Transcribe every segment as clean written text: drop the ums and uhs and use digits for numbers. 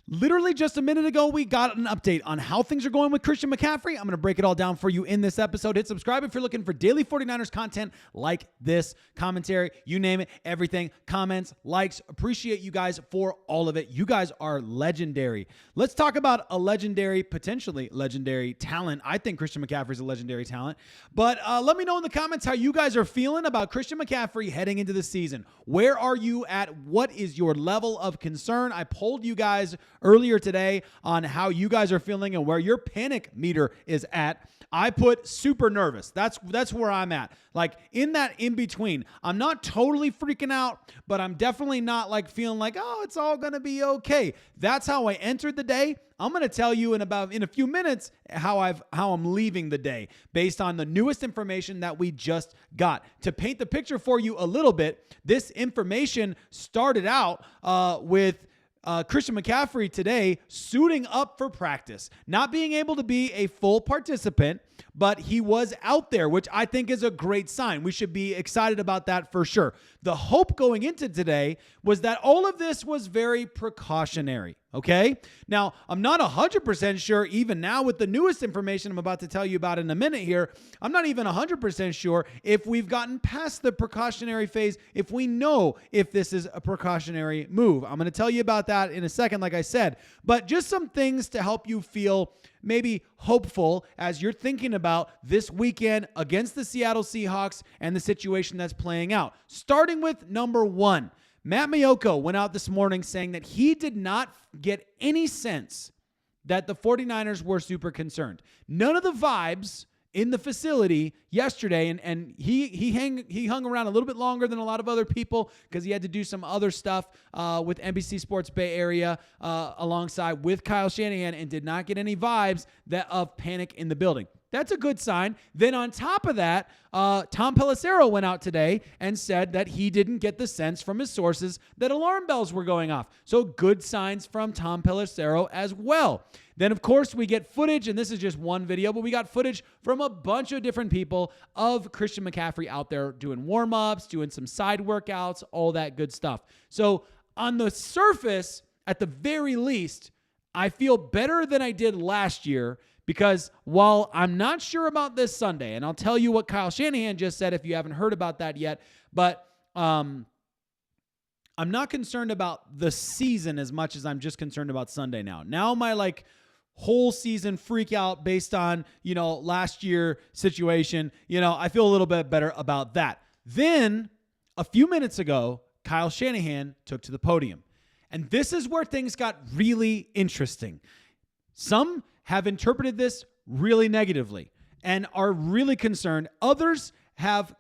Literally just a minute ago, we got an update on how things are going with Christian McCaffrey. I'm going to break it all down for you in this episode. Hit subscribe if you're looking for daily 49ers content like this, commentary, you name it, everything, comments, likes. Appreciate you guys for all of it. You guys are legendary. Let's talk about a legendary, potentially legendary talent. I think Christian McCaffrey is a legendary talent. But let me know in the comments how you guys are feeling about Christian McCaffrey heading into the season. Where are you at? What is your level of concern? I polled you guys earlier today on how you guys are feeling and where your panic meter is at. I put super nervous. That's where I'm at. Like in that in between. I'm not totally freaking out, but I'm definitely not like feeling like, oh, it's all going to be okay. That's how I entered the day. I'm going to tell you in a few minutes how I'm leaving the day based on the newest information that we just got. To paint the picture for you a little bit, this information started out with Christian McCaffrey today suiting up for practice, not being able to be a full participant, but he was out there, which I think is a great sign. We should be excited about that for sure. The hope going into today was that all of this was very precautionary. Okay. Now, I'm not 100% sure, even now with the newest information I'm about to tell you about in a minute here, I'm not even 100% sure if we've gotten past the precautionary phase, if we know if this is a precautionary move. I'm going to tell you about that in a second, like I said, but just some things to help you feel maybe hopeful as you're thinking about this weekend against the Seattle Seahawks and the situation that's playing out. Starting with number one. Matt Maiocco went out this morning saying that he did not get any sense that the 49ers were super concerned. None of the vibes in the facility yesterday, and he hung around a little bit longer than a lot of other people because he had to do some other stuff with NBC Sports Bay Area alongside with Kyle Shanahan and did not get any vibes of panic in the building. That's a good sign. Then on top of that, Tom Pelissero went out today and said that he didn't get the sense from his sources that alarm bells were going off. So good signs from Tom Pelissero as well. Then, of course, we get footage, and this is just one video, but we got footage from a bunch of different people of Christian McCaffrey out there doing warm-ups, doing some side workouts, all that good stuff. So on the surface, at the very least, I feel better than I did last year. Because while I'm not sure about this Sunday, and I'll tell you what Kyle Shanahan just said if you haven't heard about that yet, but I'm not concerned about the season as much as I'm just concerned about Sunday now. Now my whole season freak out based on, last year situation, I feel a little bit better about that. Then a few minutes ago, Kyle Shanahan took to the podium. And this is where things got really interesting. Some have interpreted this really negatively and are really concerned. Others have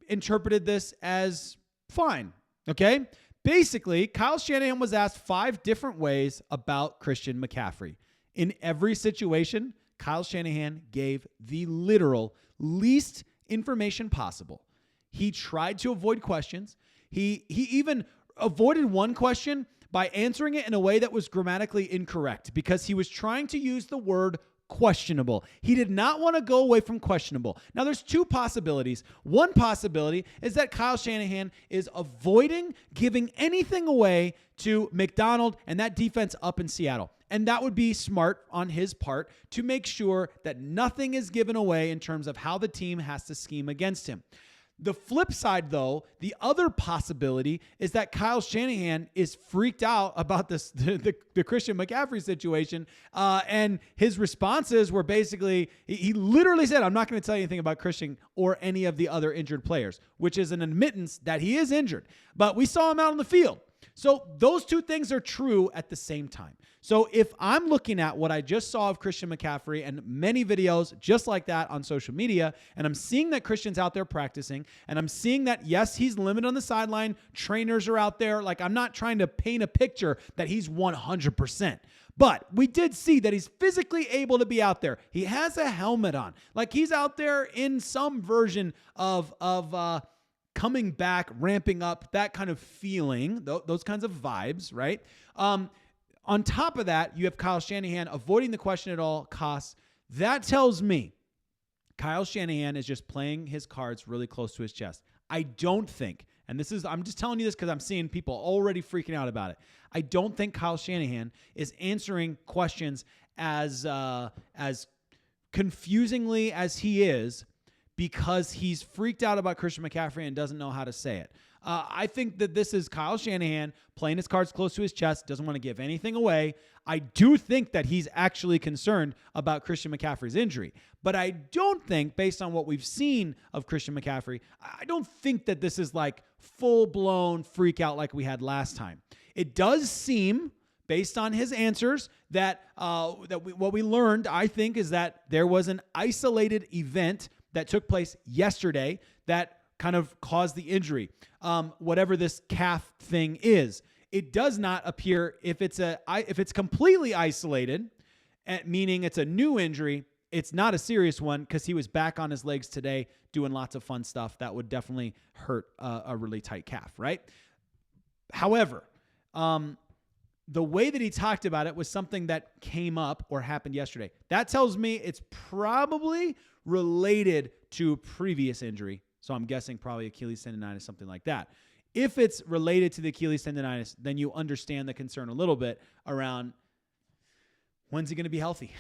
interpreted this as fine, okay? Basically, Kyle Shanahan was asked 5 different ways about Christian McCaffrey. In every situation, Kyle Shanahan gave the literal least information possible. He tried to avoid questions. He even avoided one question by answering it in a way that was grammatically incorrect because he was trying to use the word questionable. He did not want to go away from questionable. Now, there's 2 possibilities. One possibility is that Kyle Shanahan is avoiding giving anything away to McDonald and that defense up in Seattle. And that would be smart on his part to make sure that nothing is given away in terms of how the team has to scheme against him. The flip side, though, the other possibility is that Kyle Shanahan is freaked out about the Christian McCaffrey situation, and his responses were basically, he literally said, I'm not going to tell you anything about Christian or any of the other injured players, which is an admittance that he is injured. But we saw him out on the field. So those 2 things are true at the same time. So if I'm looking at what I just saw of Christian McCaffrey and many videos just like that on social media, and I'm seeing that Christian's out there practicing, and I'm seeing that, yes, he's limited on the sideline, trainers are out there, I'm not trying to paint a picture that he's 100%. But we did see that he's physically able to be out there. He has a helmet on. He's out there in some version of coming back, ramping up, that kind of feeling, those kinds of vibes, right? On top of that, you have Kyle Shanahan avoiding the question at all costs. That tells me Kyle Shanahan is just playing his cards really close to his chest. I don't think, and I'm just telling you this because I'm seeing people already freaking out about it. I don't think Kyle Shanahan is answering questions as confusingly as he is because he's freaked out about Christian McCaffrey and doesn't know how to say it. I think that this is Kyle Shanahan playing his cards close to his chest, doesn't want to give anything away. I do think that he's actually concerned about Christian McCaffrey's injury. But I don't think, based on what we've seen of Christian McCaffrey, I don't think that this is like full-blown freak out like we had last time. It does seem, based on his answers, that what we learned, I think, is that there was an isolated event that took place yesterday that kind of caused the injury. Whatever this calf thing is, it does not appear, if it's completely isolated, meaning it's a new injury, it's not a serious one because he was back on his legs today doing lots of fun stuff that would definitely hurt a really tight calf, right? However, the way that he talked about it was something that came up or happened yesterday. That tells me it's probably related to a previous injury. So I'm guessing probably Achilles tendonitis, something like that. If it's related to the Achilles tendonitis, then you understand the concern a little bit around when's he going to be healthy.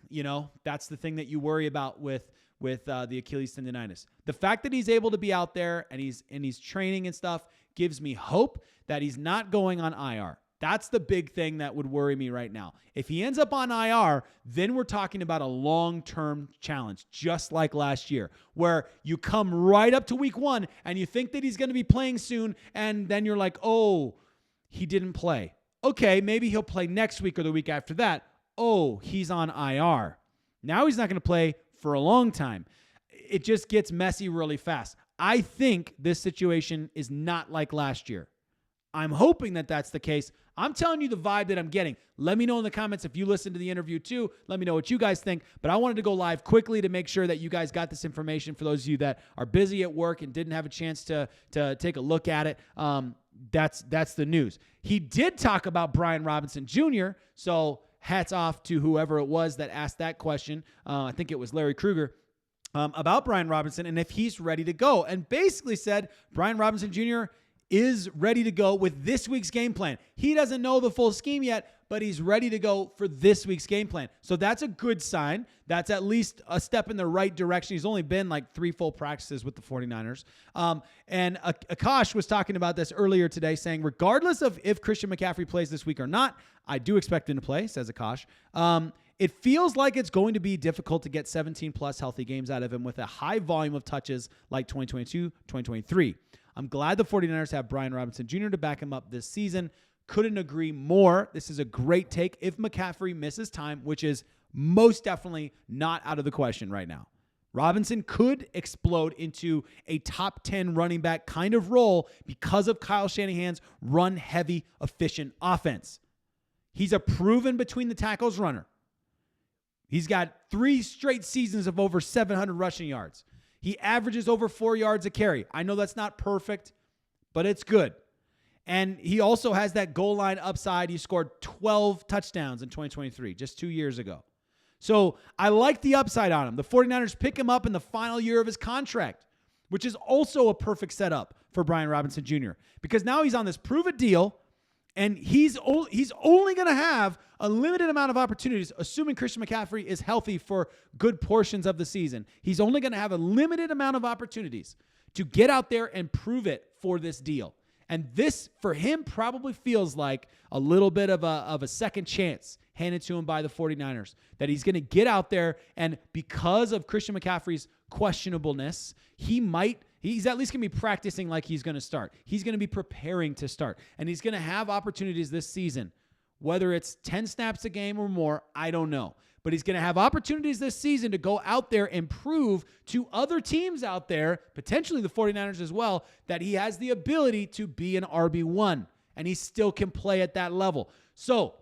You know, that's the thing that you worry about with the Achilles tendonitis. The fact that he's able to be out there and he's training and stuff gives me hope that he's not going on IR. That's the big thing that would worry me right now. If he ends up on IR, then we're talking about a long-term challenge, just like last year, where you come right up to week 1 and you think that he's going to be playing soon, and then you're like, oh, he didn't play. Okay, maybe he'll play next week or the week after that. Oh, he's on IR. Now he's not going to play for a long time. It just gets messy really fast. I think this situation is not like last year. I'm hoping that that's the case. I'm telling you the vibe that I'm getting. Let me know in the comments if you listened to the interview too. Let me know what you guys think. But I wanted to go live quickly to make sure that you guys got this information for those of you that are busy at work and didn't have a chance to take a look at it. That's the news. He did talk about Brian Robinson Jr., so hats off to whoever it was that asked that question. I think it was Larry Krueger. About Brian Robinson and if he's ready to go. And basically said Brian Robinson Jr. is ready to go with this week's game plan. He doesn't know the full scheme yet, but he's ready to go for this week's game plan. So that's a good sign. That's at least a step in the right direction. He's only been like 3 full practices with the 49ers. And Akash was talking about this earlier today, saying regardless of if Christian McCaffrey plays this week or not, I do expect him to play, says Akash. It feels like it's going to be difficult to get 17-plus healthy games out of him with a high volume of touches like 2022, 2023. I'm glad the 49ers have Brian Robinson Jr. to back him up this season. Couldn't agree more. This is a great take if McCaffrey misses time, which is most definitely not out of the question right now. Robinson could explode into a top 10 running back kind of role because of Kyle Shanahan's run-heavy, efficient offense. He's a proven between the tackles runner. He's got 3 straight seasons of over 700 rushing yards. He averages over 4 yards a carry. I know that's not perfect, but it's good. And he also has that goal line upside. He scored 12 touchdowns in 2023, just 2 years ago. So I like the upside on him. The 49ers pick him up in the final year of his contract, which is also a perfect setup for Brian Robinson Jr. because now he's on this prove-it deal, and he's only going to have a limited amount of opportunities, assuming Christian McCaffrey is healthy for good portions of the season. He's only going to have a limited amount of opportunities to get out there and prove it for this deal. And this, for him, probably feels like a little bit of a second chance handed to him by the 49ers, that he's going to get out there, and because of Christian McCaffrey's questionableness, he's at least going to be practicing like he's going to start. He's going to be preparing to start, and he's going to have opportunities this season. Whether it's 10 snaps a game or more, I don't know. But he's going to have opportunities this season to go out there and prove to other teams out there, potentially the 49ers as well, that he has the ability to be an RB1, and he still can play at that level. So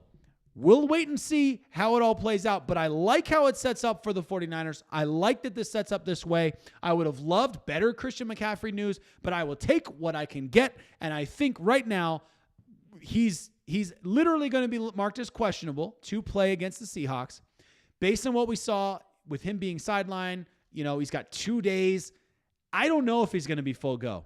we'll wait and see how it all plays out, but I like how it sets up for the 49ers. I like that this sets up this way. I would have loved better Christian McCaffrey news, but I will take what I can get, and I think right now he's literally going to be marked as questionable to play against the Seahawks. Based on what we saw with him being sidelined, he's got 2 days. I don't know if he's going to be full go.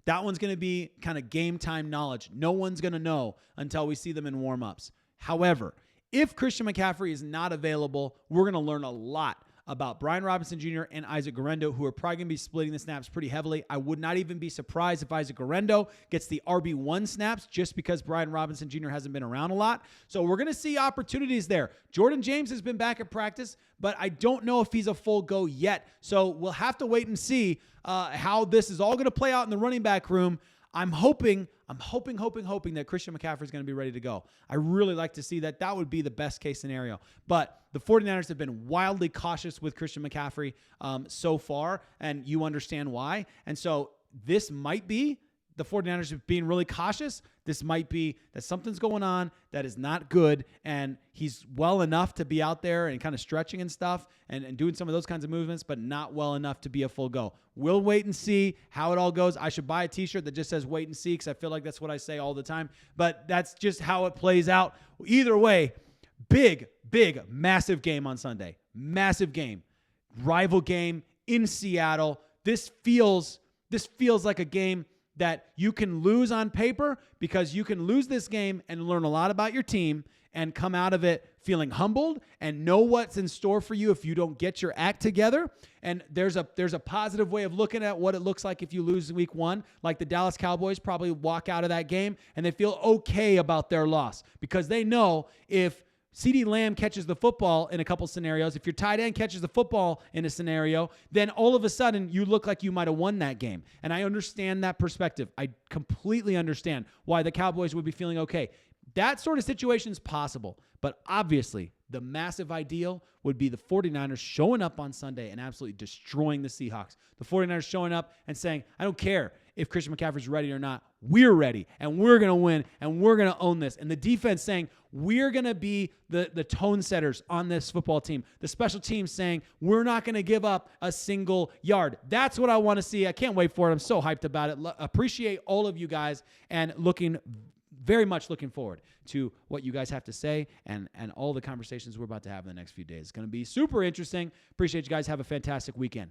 That one's going to be kind of game time knowledge. No one's going to know until we see them in warm-ups. However, if Christian McCaffrey is not available, we're going to learn a lot about Brian Robinson Jr. and Isaac Guerendo, who are probably going to be splitting the snaps pretty heavily. I would not even be surprised if Isaac Guerendo gets the RB1 snaps just because Brian Robinson Jr. hasn't been around a lot. So we're going to see opportunities there. Jordan James has been back at practice, but I don't know if he's a full go yet. So we'll have to wait and see how this is all going to play out in the running back room. I'm hoping that Christian McCaffrey is going to be ready to go. I really like to see that. That would be the best case scenario. But the 49ers have been wildly cautious with Christian McCaffrey so far, and you understand why. And so this might be the 49ers being really cautious. This might be that something's going on that is not good, and he's well enough to be out there and kind of stretching and stuff and doing some of those kinds of movements, but not well enough to be a full go. We'll wait and see how it all goes. I should buy a t-shirt that just says wait and see because I feel like that's what I say all the time, but that's just how it plays out. Either way, big, massive game on Sunday. Massive game. Rival game in Seattle. This feels like a game that you can lose on paper because you can lose this game and learn a lot about your team and come out of it feeling humbled and know what's in store for you if you don't get your act together. And there's a positive way of looking at what it looks like if you lose week 1. Like the Dallas Cowboys probably walk out of that game and they feel okay about their loss because they know if CeeDee Lamb catches the football in a couple scenarios, if your tight end catches the football in a scenario, then all of a sudden you look like you might have won that game. And I understand that perspective. I completely understand why the Cowboys would be feeling okay. That sort of situation is possible. But obviously, the massive ideal would be the 49ers showing up on Sunday and absolutely destroying the Seahawks. The 49ers showing up and saying, I don't care if Christian McCaffrey's ready or not. We're ready, and we're going to win, and we're going to own this. And the defense saying, we're going to be the tone setters on this football team. The special teams saying, we're not going to give up a single yard. That's what I want to see. I can't wait for it. I'm so hyped about it. Appreciate all of you guys and very much looking forward to what you guys have to say and all the conversations we're about to have in the next few days. It's going to be super interesting. Appreciate you guys. Have a fantastic weekend.